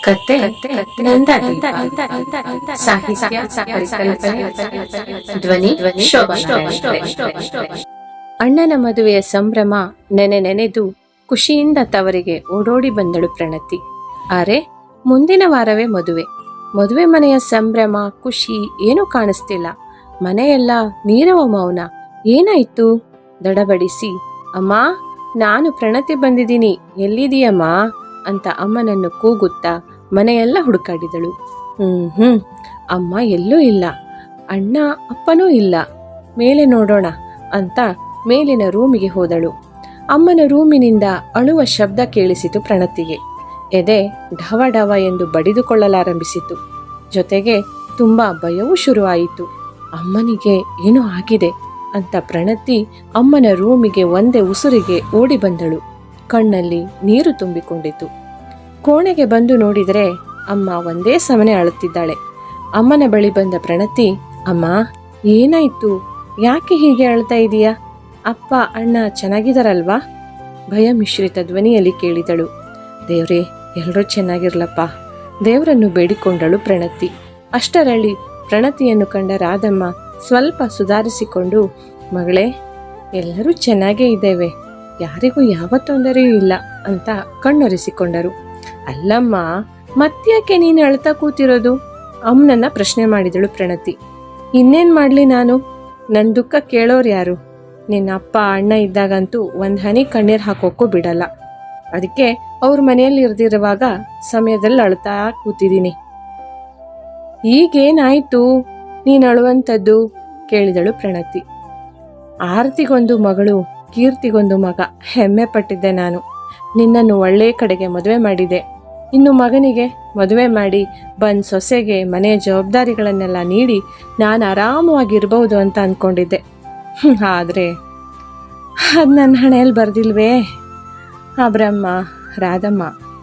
ಕತೆ ನಂದಾದೀಪ. ಸಾಹಿತ್ಯ ಪರಿಕಲ್ಪನೆ, ಧ್ವನಿ ಶೋಭಾ. ಅಣ್ಣನ ಮದುವೆಯ ಸಂಭ್ರಮ ನೆನೆದು ಖುಷಿಯಿಂದ ತವರಿಗೆ ಓಡೋಡಿ ಬಂದಳು ಪ್ರಣತಿ. ಆರೆ ಮುಂದಿನ ವಾರವೇ ಮದುವೆ ಮನೆಯ ಸಂಭ್ರಮ ಖುಷಿ ಏನೂ ಕಾಣಿಸ್ತಿಲ್ಲ. ಮನೆಯೆಲ್ಲ ನೀರವ ಮೌನ. ಏನಾಯ್ತು? ದಡಬಡಿಸಿ, ಅಮ್ಮ ನಾನು ಪ್ರಣತಿ ಬಂದಿದ್ದೀನಿ, ಎಲ್ಲಿದೀಯಮ್ಮ ಅಂತ ಅಮ್ಮನನ್ನು ಕೂಗುತ್ತಾ ಮನೆಯೆಲ್ಲ ಹುಡುಕಾಡಿದಳು. ಅಮ್ಮ ಎಲ್ಲೂ ಇಲ್ಲ, ಅಣ್ಣ ಅಪ್ಪನೂ ಇಲ್ಲ, ಮೇಲೆ ನೋಡೋಣ ಅಂತ ಮೇಲಿನ ರೂಮಿಗೆ ಹೋದಳು. ಅಮ್ಮನ ರೂಮಿನಿಂದ ಅಳುವ ಶಬ್ದ ಕೇಳಿಸಿತು ಪ್ರಣತಿಗೆ. ಎದೆ ಢವ ಢವ ಎಂದು ಬಡಿದುಕೊಳ್ಳಲಾರಂಭಿಸಿತು. ಜೊತೆಗೆ ತುಂಬಾ ಭಯವೂ ಶುರುವಾಯಿತು. ಅಮ್ಮನಿಗೆ ಏನೋ ಆಗಿದೆ ಅಂತ ಪ್ರಣತಿ ಅಮ್ಮನ ರೂಮಿಗೆ ಒಂದೇ ಉಸುರಿಗೆ ಓಡಿ ಬಂದಳು. ಕಣ್ಣಲ್ಲಿ ನೀರು ತುಂಬಿಕೊಂಡಿತು. ಕೋಣೆಗೆ ಬಂದು ನೋಡಿದರೆ ಅಮ್ಮ ಒಂದೇ ಸಮನೆ ಅಳುತ್ತಿದ್ದಾಳೆ. ಅಮ್ಮನ ಬಳಿ ಬಂದ ಪ್ರಣತಿ, ಅಮ್ಮ ಏನಾಯ್ತು? ಯಾಕೆ ಹೀಗೆ ಅಳ್ತಾ ಇದೀಯಾ? ಅಪ್ಪ ಅಣ್ಣ ಚೆನ್ನಾಗಿದ್ದಾರಲ್ವಾ? ಭಯ ಮಿಶ್ರಿತ ಧ್ವನಿಯಲ್ಲಿ ಕೇಳಿದಳು. ದೇವ್ರೇ, ಎಲ್ಲರೂ ಚೆನ್ನಾಗಿರ್ಲಪ್ಪ, ದೇವರನ್ನು ಬೇಡಿಕೊಂಡಳು ಪ್ರಣತಿ. ಅಷ್ಟರಲ್ಲಿ ಪ್ರಣತಿಯನ್ನು ಕಂಡ ರಾಧಮ್ಮ ಸ್ವಲ್ಪ ಸುಧಾರಿಸಿಕೊಂಡು, ಮಗಳೇ ಎಲ್ಲರೂ ಚೆನ್ನಾಗೇ ಇದ್ದೇವೆ, ಯಾರಿಗೂ ಯಾವ ತೊಂದರೆಯೂ ಇಲ್ಲ ಅಂತ ಕಣ್ಣೊರೆಸಿಕೊಂಡರು. ಅಲ್ಲಮ್ಮ, ಮತ್ತ್ಯಾಕೆ ನೀನು ಅಳ್ತಾ ಕೂತಿರೋದು? ಅಮ್ಮನನ್ನ ಪ್ರಶ್ನೆ ಮಾಡಿದಳು ಪ್ರಣತಿ. ಇನ್ನೇನ್ ಮಾಡ್ಲಿ ನಾನು? ನನ್ನ ದುಃಖ ಕೇಳೋರು ಯಾರು? ನಿನ್ನ ಅಪ್ಪ ಅಣ್ಣ ಇದ್ದಾಗಂತೂ ಒಂದು ಹನಿ ಕಣ್ಣೀರು ಹಾಕೋಕ್ಕೂ ಬಿಡಲ್ಲ. ಅದಕ್ಕೆ ಅವ್ರ ಮನೆಯಲ್ಲಿ ಇರ್ದಿರುವಾಗ ಸಮಯದಲ್ಲಿ ಅಳ್ತಾ ಕೂತಿದ್ದೀನಿ. ಈಗೇನಾಯ್ತು ನೀನು ಅಳುವಂಥದ್ದು? ಕೇಳಿದಳು ಪ್ರಣತಿ. ಆರತಿಗೊಂದು ಮಗಳು, ಕೀರ್ತಿಗೊಂದು ಮಗ, ಹೆಮ್ಮೆ ಪಟ್ಟಿದ್ದೆ ನಾನು. ನಿನ್ನನ್ನು ಒಳ್ಳೆಯ ಕಡೆಗೆ ಮದುವೆ ಮಾಡಿದೆ. ಇನ್ನು ಮಗನಿಗೆ ಮದುವೆ ಮಾಡಿ ಬಂದು ಸೊಸೆಗೆ ಮನೆಯ ಜವಾಬ್ದಾರಿಗಳನ್ನೆಲ್ಲ ನೀಡಿ ನಾನು ಆರಾಮವಾಗಿರ್ಬಹುದು ಅಂತ ಅಂದ್ಕೊಂಡಿದ್ದೆ. ಆದರೆ ಅದು ನನ್ನ ಹಣೆಯಲ್ಲಿ ಬರ್ದಿಲ್ವೇ? ಆ ಬ್ರಹ್ಮ ರಾಧಮ್ಮ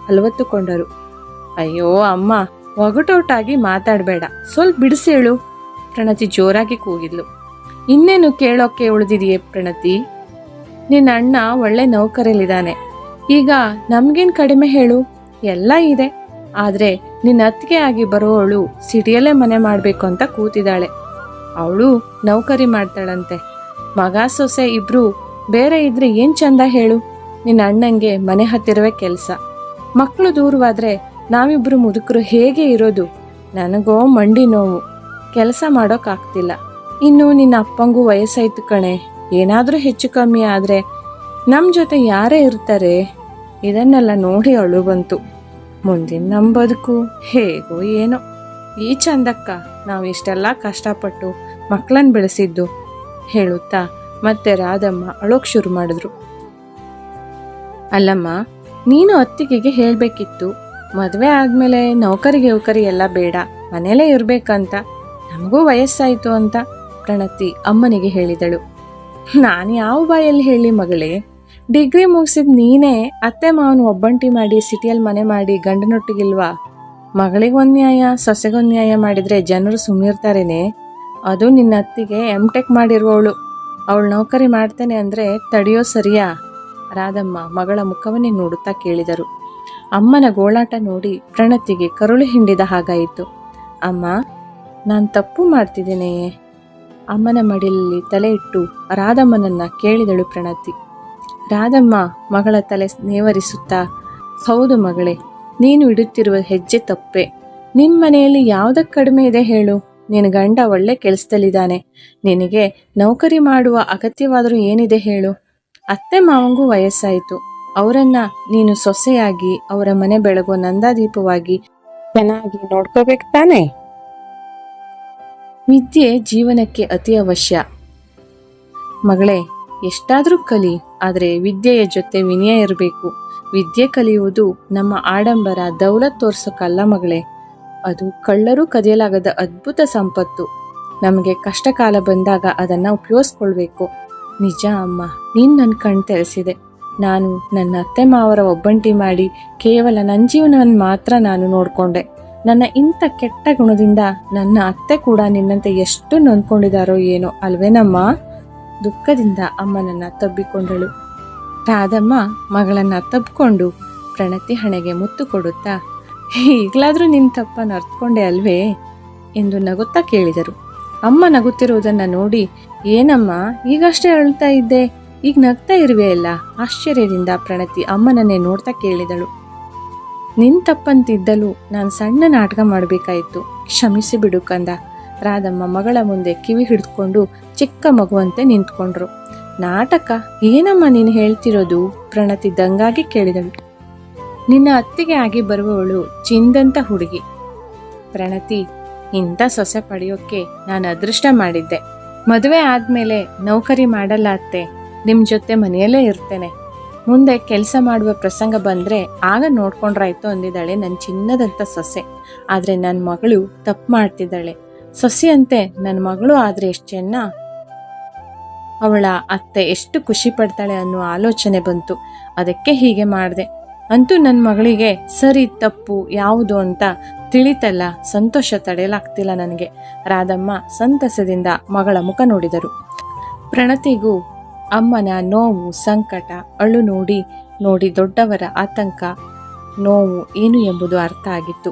ಅಲ್ವತ್ತುಕೊಂಡರು. ಅಯ್ಯೋ ಅಮ್ಮ, ಒಗಟೊಟ್ಟಾಗಿ ಮಾತಾಡಬೇಡ, ಸ್ವಲ್ಪ ಬಿಡಿಸೇಳು. ಪ್ರಣತಿ ಜೋರಾಗಿ ಕೂಗಿದ್ಲು. ಇನ್ನೇನು ಕೇಳೋಕ್ಕೆ ಉಳಿದಿದೆಯೇ ಪ್ರಣತಿ? ನಿನ್ನ ಅಣ್ಣ ಒಳ್ಳೆ ನೌಕರಲ್ಲಿದ್ದಾನೆ. ಈಗ ನಮ್ಗೇನು ಕಡಿಮೆ ಹೇಳು? ಎಲ್ಲ ಇದೆ. ಆದರೆ ನಿನ್ನ ಅತ್ತಿಗೆ ಆಗಿ ಬರೋವಳು ಸಿಟಿಯಲ್ಲೇ ಮನೆ ಮಾಡಬೇಕು ಅಂತ ಕೂತಿದ್ದಾಳೆ. ಅವಳು ನೌಕರಿ ಮಾಡ್ತಾಳಂತೆ. ಮಗ ಸೊಸೆ ಇಬ್ರು ಬೇರೆ ಇದ್ರೆ ಏನು ಚಂದ ಹೇಳು? ನಿನ್ನ ಅಣ್ಣಂಗೆ ಮನೆ ಹತ್ತಿರವೇ ಕೆಲಸ. ಮಕ್ಕಳು ದೂರವಾದ್ರೆ ನಾವಿಬ್ರು ಮುದುಕರು ಹೇಗೆ ಇರೋದು? ನನಗೋ ಮಂಡಿ ನೋವು, ಕೆಲಸ ಮಾಡೋಕ್ಕಾಗ್ತಿಲ್ಲ. ಇನ್ನು ನಿನ್ನ ಅಪ್ಪಂಗೂ ವಯಸ್ಸಾಯ್ತು ಕಣೆ. ಏನಾದರೂ ಹೆಚ್ಚು ಕಮ್ಮಿ ಆದರೆ ನಮ್ಮ ಜೊತೆ ಯಾರೇ ಇರ್ತಾರೆ? ಇದನ್ನೆಲ್ಲ ನೋಡಿ ಅಳು ಬಂತು. ಮುಂದಿನ ನಮ್ಮ ಬದುಕು ಹೇಗೋ ಏನೋ. ಈ ಚಂದಕ್ಕ ನಾವು ಇಷ್ಟೆಲ್ಲ ಕಷ್ಟಪಟ್ಟು ಮಕ್ಕಳನ್ನು ಬೆಳೆಸಿದ್ದು ಹೇಳುತ್ತಾ ಮತ್ತೆ ರಾಧಮ್ಮ ಅಳೋಕ್ ಶುರು ಮಾಡಿದ್ರು. ಅಲ್ಲಮ್ಮ, ನೀನು ಅತ್ತಿಗೆಗೆ ಹೇಳಬೇಕಿತ್ತು, ಮದುವೆ ಆದಮೇಲೆ ನೌಕರಿ ಎಲ್ಲ ಬೇಡ, ಮನೇಲೇ ಇರಬೇಕಂತ. ನಮಗೂ ವಯಸ್ಸಾಯಿತು ಅಂತ ಪ್ರಣತಿ ಅಮ್ಮನಿಗೆ ಹೇಳಿದಳು. ನಾನು ಯಾವ ಬಾಯಲ್ಲಿ ಹೇಳಿ ಮಗಳೇ? ಡಿಗ್ರಿ ಮುಗಿಸಿದ ನೀನೇ ಅತ್ತೆ ಮಾವನ ಒಬ್ಬಂಟಿ ಮಾಡಿ ಸಿಟಿಯಲ್ಲಿ ಮನೆ ಮಾಡಿ ಗಂಡನೊಟ್ಟಿಗಿಲ್ವಾ? ಮಗಳಿಗೊಂದು ನ್ಯಾಯ ಸೊಸೆಗೊಂದು ನ್ಯಾಯ ಮಾಡಿದರೆ ಜನರು ಸುಮ್ಮನಿರ್ತಾರೇನೆ? ಅದು ನಿನ್ನ ಅತ್ತಿಗೆ MTech ಮಾಡಿರುವವಳು. ಅವಳು ನೌಕರಿ ಮಾಡ್ತೇನೆ ಅಂದರೆ ತಡೆಯೋ ಸರಿಯಾ? ರಾಧಮ್ಮ ಮಗಳ ಮುಖವನ್ನೇ ನೋಡುತ್ತಾ ಕೇಳಿದರು. ಅಮ್ಮನ ಗೋಳಾಟ ನೋಡಿ ಪ್ರಣತಿಗೆ ಕರುಳು ಹಿಂಡಿದ ಹಾಗಾಯಿತು. ಅಮ್ಮ, ನಾನು ತಪ್ಪು ಮಾಡ್ತಿದ್ದೇನೆ? ಅಮ್ಮನ ಮಡಿಲಲ್ಲಿ ತಲೆ ಇಟ್ಟು ರಾಧಮ್ಮನನ್ನ ಕೇಳಿದಳು ಪ್ರಣತಿ. ರಾಧಮ್ಮ ಮಗಳ ತಲೆ ನೇವರಿಸುತ್ತಾ, ಹೌದು ಮಗಳೇ, ನೀನು ಇಡುತ್ತಿರುವ ಹೆಜ್ಜೆ ತಪ್ಪೆ. ನಿಮ್ಮ ಮನೆಯಲ್ಲಿ ಯಾವುದಕ್ಕೆ ಕಡಿಮೆ ಇದೆ ಹೇಳು? ನಿನ್ನ ಗಂಡ ಒಳ್ಳೆ ಕೆಲಸದಲ್ಲಿದ್ದಾನೆ. ನಿನಗೆ ನೌಕರಿ ಮಾಡುವ ಅಗತ್ಯವಾದರೂ ಏನಿದೆ ಹೇಳು? ಅತ್ತೆ ಮಾವಂಗೂ ವಯಸ್ಸಾಯಿತು. ಅವರನ್ನ ನೀನು ಸೊಸೆಯಾಗಿ ಅವರ ಮನೆ ಬೆಳಗೋ ನಂದಾದೀಪವಾಗಿ ಚೆನ್ನಾಗಿ ನೋಡ್ಕೋಬೇಕು ತಾನೆ? ವಿದ್ಯೆ ಜೀವನಕ್ಕೆ ಅತಿ ಅವಶ್ಯ ಮಗಳೇ. ಎಷ್ಟಾದರೂ ಕಲಿ, ಆದರೆ ವಿದ್ಯೆಯ ಜೊತೆ ವಿನಯ ಇರಬೇಕು. ವಿದ್ಯೆ ಕಲಿಯುವುದು ನಮ್ಮ ಆಡಂಬರ ದೌಲತ್ ತೋರ್ಸೋಕ್ಕಲ್ಲ ಮಗಳೇ. ಅದು ಕಳ್ಳರೂ ಕದಿಯಲಾಗದ ಅದ್ಭುತ ಸಂಪತ್ತು. ನಮಗೆ ಕಷ್ಟ ಕಾಲ ಬಂದಾಗ ಅದನ್ನು ಉಪಯೋಗಿಸ್ಕೊಳ್ಬೇಕು. ನಿಜ ಅಮ್ಮ, ನೀನು ನನ್ನ ಕಣ್ ತೆರೆಸಿದೆ. ನಾನು ನನ್ನ ಅತ್ತೆ ಮಾವರ ಒಬ್ಬಂಟಿ ಮಾಡಿ ಕೇವಲ ನನ್ನ ಜೀವನವನ್ನು ಮಾತ್ರ ನಾನು ನೋಡಿಕೊಂಡೆ. ನನ್ನ ಇಂಥ ಕೆಟ್ಟ ಗುಣದಿಂದ ನನ್ನ ಅತ್ತೆ ಕೂಡ ನಿನ್ನಂತೆ ಎಷ್ಟು ನೊಂದ್ಕೊಂಡಿದ್ದಾರೋ ಏನೋ ಅಲ್ವೇನಮ್ಮ? ದುಃಖದಿಂದ ಅಮ್ಮನನ್ನ ತಬ್ಬಿಕೊಂಡಳು. ರಾಧಮ್ಮ ಮಗಳನ್ನ ತಬ್ಕೊಂಡು ಪ್ರಣತಿ ಹಣೆಗೆ ಮುತ್ತು ಕೊಡುತ್ತಾ, ಈಗಲಾದರೂ ನಿನ್ನ ತಪ್ಪನ್ನು ಅರ್ಥಕೊಂಡೆ ಅಲ್ವೇ ಎಂದು ನಗುತ್ತಾ ಕೇಳಿದರು. ಅಮ್ಮ ನಗುತ್ತಿರುವುದನ್ನು ನೋಡಿ, ಏನಮ್ಮ ಈಗಷ್ಟೇ ಅಳ್ತಾ ಇದ್ದೆ, ಈಗ ನಗ್ತಾ ಇರುವೆಯಲ್ಲ? ಆಶ್ಚರ್ಯದಿಂದ ಪ್ರಣತಿ ಅಮ್ಮನನ್ನೇ ನೋಡ್ತಾ ಕೇಳಿದಳು. ನಿನ್ ತಪ್ಪಂತಿದ್ದಲು ನಾನು ಸಣ್ಣ ನಾಟಕ ಮಾಡಬೇಕಾಯಿತು, ಕ್ಷಮಿಸಿ ಬಿಡು ಕಂದ. ರಾಧಮ್ಮ ಮಗಳ ಮುಂದೆ ಕಿವಿ ಹಿಡಿದುಕೊಂಡು ಚಿಕ್ಕ ಮಗುವಂತೆ ನಿಂತ್ಕೊಂಡ್ರು. ನಾಟಕ? ಏನಮ್ಮ ನೀನು ಹೇಳ್ತಿರೋದು? ಪ್ರಣತಿ ದಂಗಾಗಿ ಕೇಳಿದಳು. ನಿನ್ನ ಅತ್ತಿಗೆ ಆಗಿ ಬರುವವಳು ಚಿಂದಂತ ಹುಡುಗಿ. ಪ್ರಣತಿ, ಇಂಥ ಸೊಸೆ ಪಡೆಯೋಕ್ಕೆ ನಾನು ಅದೃಷ್ಟ ಮಾಡಿದ್ದೆ. ಮದುವೆ ಆದ್ಮೇಲೆ ನೌಕರಿ ಮಾಡಲ್ಲ ಅತ್ತೆ, ನಿಮ್ಮ ಜೊತೆ ಮನೆಯಲ್ಲೇ ಇರ್ತೇನೆ. ಮುಂದೆ ಕೆಲಸ ಮಾಡುವ ಪ್ರಸಂಗ ಬಂದರೆ ಆಗ ನೋಡ್ಕೊಂಡ್ರಾಯ್ತು ಅಂದಿದ್ದಾಳೆ ನನ್ನ ಚಿನ್ನದಂಥ ಸೊಸೆ. ಆದರೆ ನನ್ನ ಮಗಳು ತಪ್ಪು ಮಾಡ್ತಿದ್ದಾಳೆ. ಸೊಸೆಯಂತೆ ನನ್ನ ಮಗಳು ಆದರೆ ಎಷ್ಟು ಚೆನ್ನ. ಅವಳ ಅತ್ತೆ ಎಷ್ಟು ಖುಷಿ ಪಡ್ತಾಳೆ ಅನ್ನೋ ಆಲೋಚನೆ ಬಂತು. ಅದಕ್ಕೆ ಹೀಗೆ ಮಾಡಿದೆ. ಅಂತೂ ನನ್ನ ಮಗಳಿಗೆ ಸರಿ ತಪ್ಪು ಯಾವುದು ಅಂತ ತಿಳಿತಲ್ಲ. ಸಂತೋಷ ತಡೆಯಲಾಗ್ತಿಲ್ಲ ನನಗೆ. ರಾಧಮ್ಮ ಸಂತಸದಿಂದ ಮಗಳ ಮುಖ ನೋಡಿದರು. ಪ್ರಣತಿಗೂ ಅಮ್ಮನ ನೋವು, ಸಂಕಟ, ಅಳು ನೋಡಿ ದೊಡ್ಡವರ ಆತಂಕ, ನೋವು ಏನು ಎಂಬುದು ಅರ್ಥ ಆಗಿತ್ತು.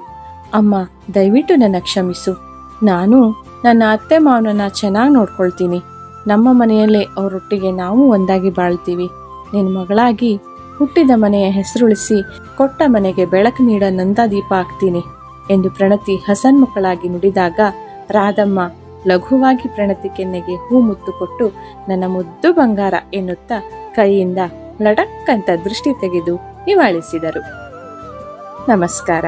ಅಮ್ಮ, ದಯವಿಟ್ಟು ನನ್ನ ಕ್ಷಮಿಸು. ನಾನು ನನ್ನ ಅತ್ತೆ ಮಾವನನ್ನ ಚೆನ್ನಾಗಿ ನೋಡ್ಕೊಳ್ತೀನಿ. ನಮ್ಮ ಮನೆಯಲ್ಲೇ ಅವರೊಟ್ಟಿಗೆ ನಾವು ಒಂದಾಗಿ ಬಾಳ್ತೀವಿ. ನಿನ್ನ ಮಗಳಾಗಿ ಹುಟ್ಟಿದ ಮನೆಯ ಹೆಸರುಳಿಸಿ ಕೊಟ್ಟ ಮನೆಗೆ ಬೆಳಕು ನೀಡೋ ನಂದಾದೀಪ ಆಗ್ತೀನಿ ಎಂದು ಪ್ರಣತಿ ಹಸನ್ಮುಖಳಾಗಿ ನುಡಿದಾಗ ರಾಧಮ್ಮ ಲಘುವಾಗಿ ಪ್ರಣತಿ ಕೆನ್ನೆಗೆ ಹೂ ಮುತ್ತು ಕೊಟ್ಟು, ನನ್ನ ಮುದ್ದು ಬಂಗಾರ ಎನ್ನುತ್ತಾ ಕೈಯಿಂದ ಲಡಕ್ಕಂತ ದೃಷ್ಟಿ ತೆಗೆದು ನಿವಾಳಿಸಿದರು. ನಮಸ್ಕಾರ.